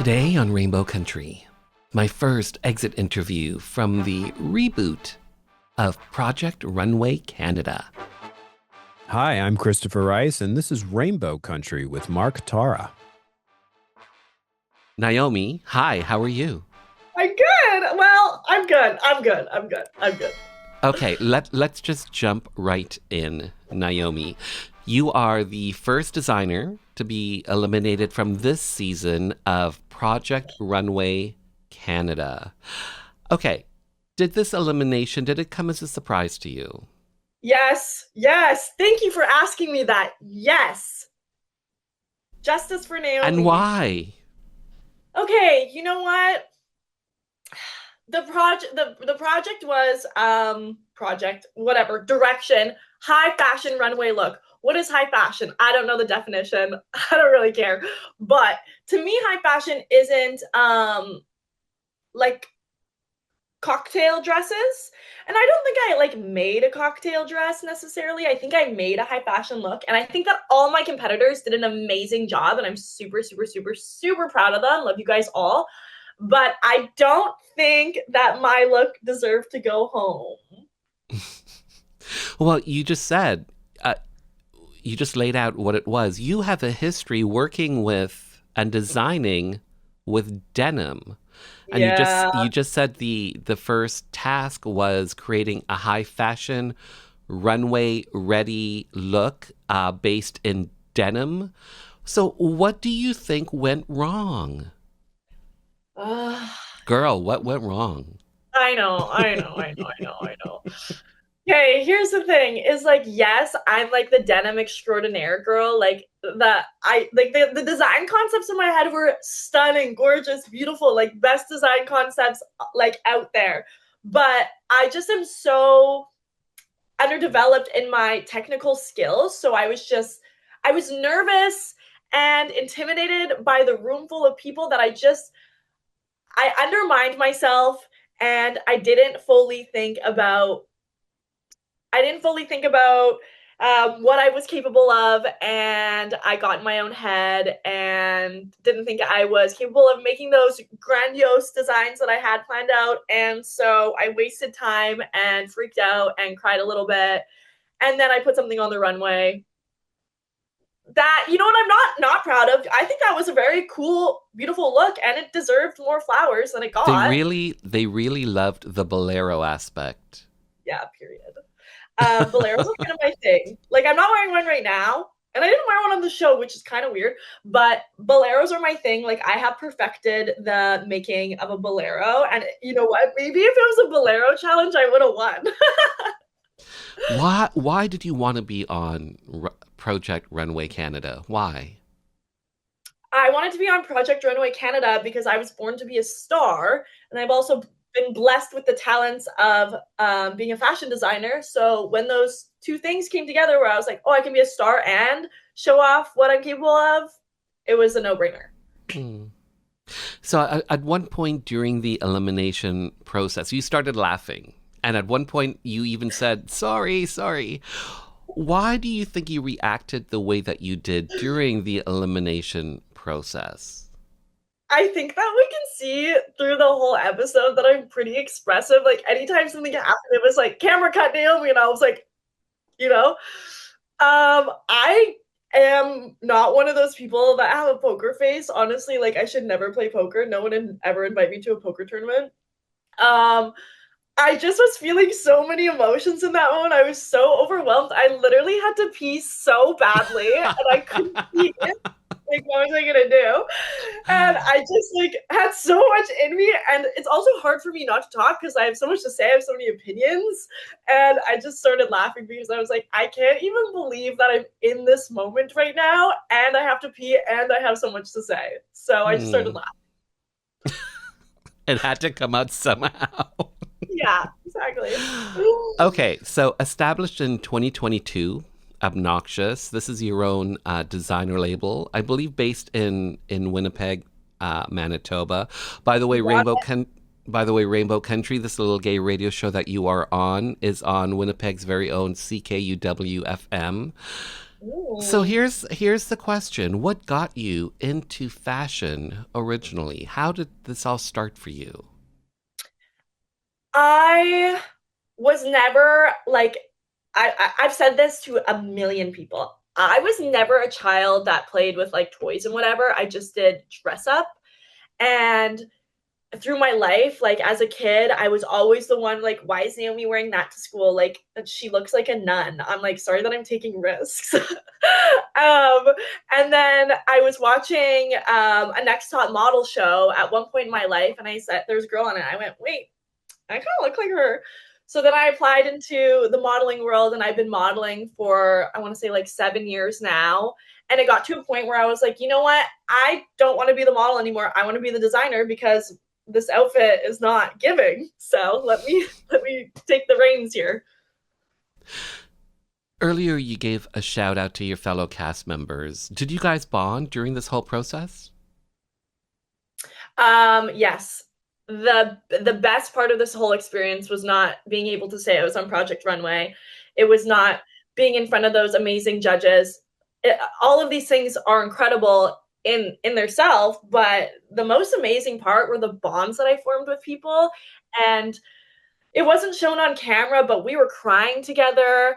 Today on Rainbow Country, my first exit interview from the reboot of Project Runway Canada. Hi, I'm Christopher Rice, and this is Rainbow Country with Mark Tara. Naomi, hi, how are you? I'm good. Well, I'm good. Okay, let's just jump right in, Naomi. You are the first designer to be eliminated from this season of Project Runway Canada. Okay, did it come as a surprise to you? Yes. Thank you for asking me that. Yes. Justice for Naomi. And why? Okay, you know what? The project was direction, high fashion runway look. What is high fashion? I don't know the definition. I don't really care. But to me, high fashion isn't like cocktail dresses. And I don't think I made a cocktail dress necessarily. I think I made a high fashion look. And I think that all my competitors did an amazing job. And I'm super, super, super, super proud of them. Love you guys all. But I don't think that my look deserved to go home. Well, you just said, you just laid out what it was. You have a history working with and designing with denim. And you just said the first task was creating a high fashion runway ready look based in denim. So what do you think went wrong? Girl, what went wrong? I know. Okay, here's the thing is yes, I'm the denim extraordinaire girl. The design concepts in my head were stunning, gorgeous, beautiful, best design concepts out there. But I just am so underdeveloped in my technical skills. So I was nervous and intimidated by the room full of people that I undermined myself, and I didn't fully think about what I was capable of, and I got in my own head and didn't think I was capable of making those grandiose designs that I had planned out. And so I wasted time and freaked out and cried a little bit. And then I put something on the runway that, you know what, I'm not proud of. I think that was a very cool, beautiful look, and it deserved more flowers than it got. They really loved the bolero aspect. Yeah, period. Boleros are kind of my thing. I'm not wearing one right now, and I didn't wear one on the show, which is kind of weird, but boleros are my thing. I have perfected the making of a bolero, and you know what? Maybe if it was a bolero challenge, I would have won. Why did you want to be on Project Runway Canada? Why? I wanted to be on Project Runway Canada because I was born to be a star, and I've also been blessed with the talents of being a fashion designer. So when those two things came together where I was like, oh, I can be a star and show off what I'm capable of, it was a no-brainer. So at one point during the elimination process, you started laughing. And at one point you even said, sorry. Why do you think you reacted the way that you did during the elimination process? I think that we can see through the whole episode that I'm pretty expressive. Anytime something happened, it was camera cut Naomi, and I was I am not one of those people that have a poker face. Honestly, I should never play poker. No one would ever invite me to a poker tournament. I just was feeling so many emotions in that moment. I was so overwhelmed. I literally had to pee so badly, and I couldn't pee. What was I gonna do? And I just had so much in me, and it's also hard for me not to talk because I have so much to say. I have so many opinions, and I just started laughing because I was I can't even believe that I'm in this moment right now, and I have to pee, and I have so much to say. So I just started laughing. It had to come out somehow. Yeah, exactly. Okay, so established in 2022, Obnoxious. This is your own designer label, I believe, based in Winnipeg, Manitoba. By the way, Rainbow Country, this little gay radio show that you are on, is on Winnipeg's very own CKUW FM. So Ooh. here's the question. What got you into fashion originally? How did this all start for you? I was never like I've said this to a million people. I was never a child that played with like toys and whatever. I just did dress up. And through my life, like as a kid, I was always the one like, why is Naomi wearing that to school? Like she looks like a nun. I'm like, sorry that I'm taking risks. And then I was watching a Next Top Model show at one point in my life, and I said, there's a girl on it. I went, wait, I kind of look like her. So then I applied into the modeling world, and I've been modeling for, I want to say like 7 years now. And it got to a point where I was like, you know what? I don't want to be the model anymore. I want to be the designer because this outfit is not giving. So let me take the reins here. Earlier you gave a shout out to your fellow cast members. Did you guys bond during this whole process? Yes. The best part of this whole experience was not being able to say I was on Project Runway. It was not being in front of those amazing judges. All of these things are incredible in their self, but the most amazing part were the bonds that I formed with people. And it wasn't shown on camera, but we were crying together.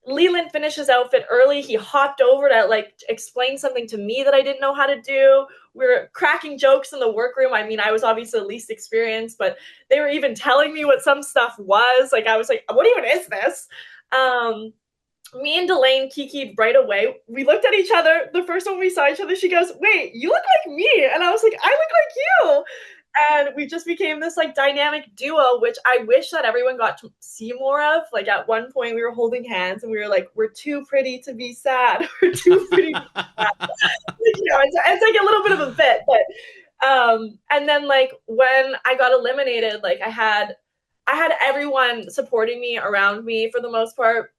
Leland finished his outfit early. He hopped over to like explain something to me that I didn't know how to do. We were cracking jokes in the workroom. I mean, I was obviously the least experienced, but they were even telling me what some stuff was. Like I was like, what even is this? Me and Delane kikied right away. We looked at each other. The first time we saw each other, she goes, wait, you look like me. And I was like, I look like you. And we just became this like dynamic duo, which I wish that everyone got to see more of. Like at one point we were holding hands and we were like, we're too pretty to be sad. We're too pretty to be sad. It's like a little bit of a bit, but and then like when I got eliminated, like I had everyone supporting me around me for the most part.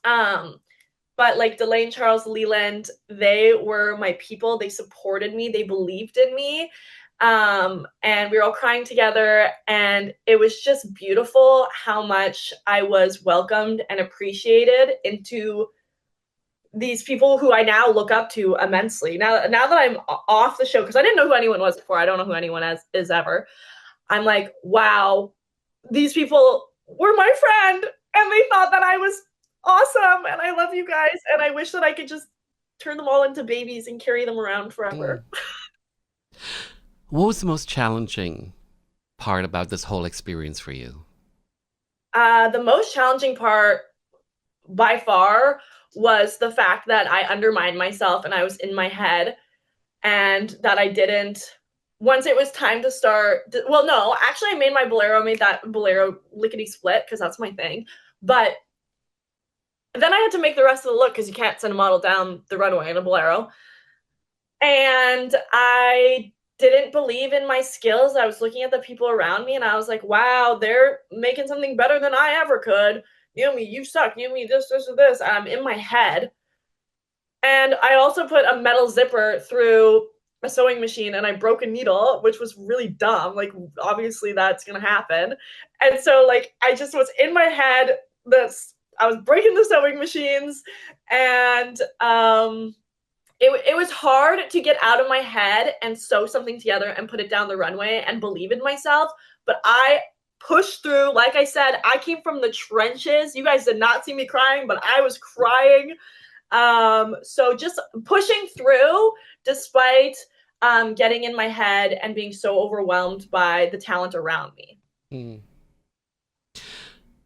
But like Delane, Charles, Leland, they were my people. They supported me. They believed in me. And we were all crying together, and it was just beautiful how much I was welcomed and appreciated into these people who I now look up to immensely. Now that I'm off the show, because I didn't know who anyone was before. I don't know who anyone is ever. I'm like, wow, these people were my friend, and they thought that I was awesome, and I love you guys, and I wish that I could just turn them all into babies and carry them around forever. Mm. What was the most challenging part about this whole experience for you? The most challenging part by far was the fact that I undermined myself and I was in my head, and that I didn't, once it was time to start, well, no, actually I made that bolero lickety split because that's my thing. But then I had to make the rest of the look because you can't send a model down the runway in a bolero. And I didn't believe in my skills. I was looking at the people around me and I was like, wow, they're making something better than I ever could. Naomi, you suck. Naomi, this, or this. I'm in my head. And I also put a metal zipper through a sewing machine and I broke a needle, which was really dumb. Like, obviously that's going to happen. And so, like, I just was in my head. I was breaking the sewing machines, and it was hard to get out of my head and sew something together and put it down the runway and believe in myself. But I pushed through. Like I said, I came from the trenches. You guys did not see me crying, but I was crying. So just pushing through despite getting in my head and being so overwhelmed by the talent around me. Mm.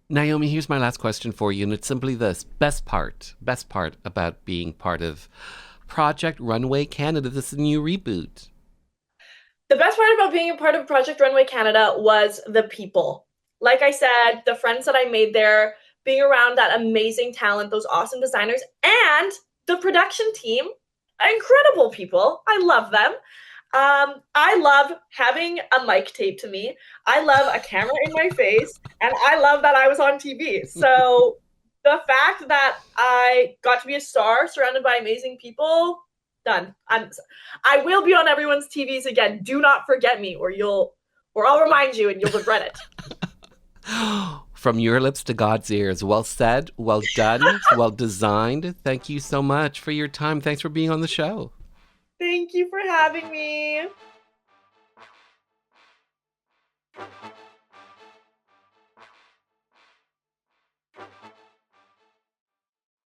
Naomi, here's my last question for you, and it's simply this. Best part about being part of Project Runway Canada, this new reboot. The best part about being a part of Project Runway Canada was the people. Like I said, the friends that I made there, being around that amazing talent, those awesome designers, and the production team, incredible people. I love them. I love having a mic taped to me. I love a camera in my face, and I love that I was on TV. So the fact that I got to be a star surrounded by amazing people, done. I will be on everyone's TVs again. Do not forget me, or I'll remind you and you'll regret it. From your lips to God's ears. Well said, well done, well designed. Thank you so much for your time. Thanks for being on the show. Thank you for having me.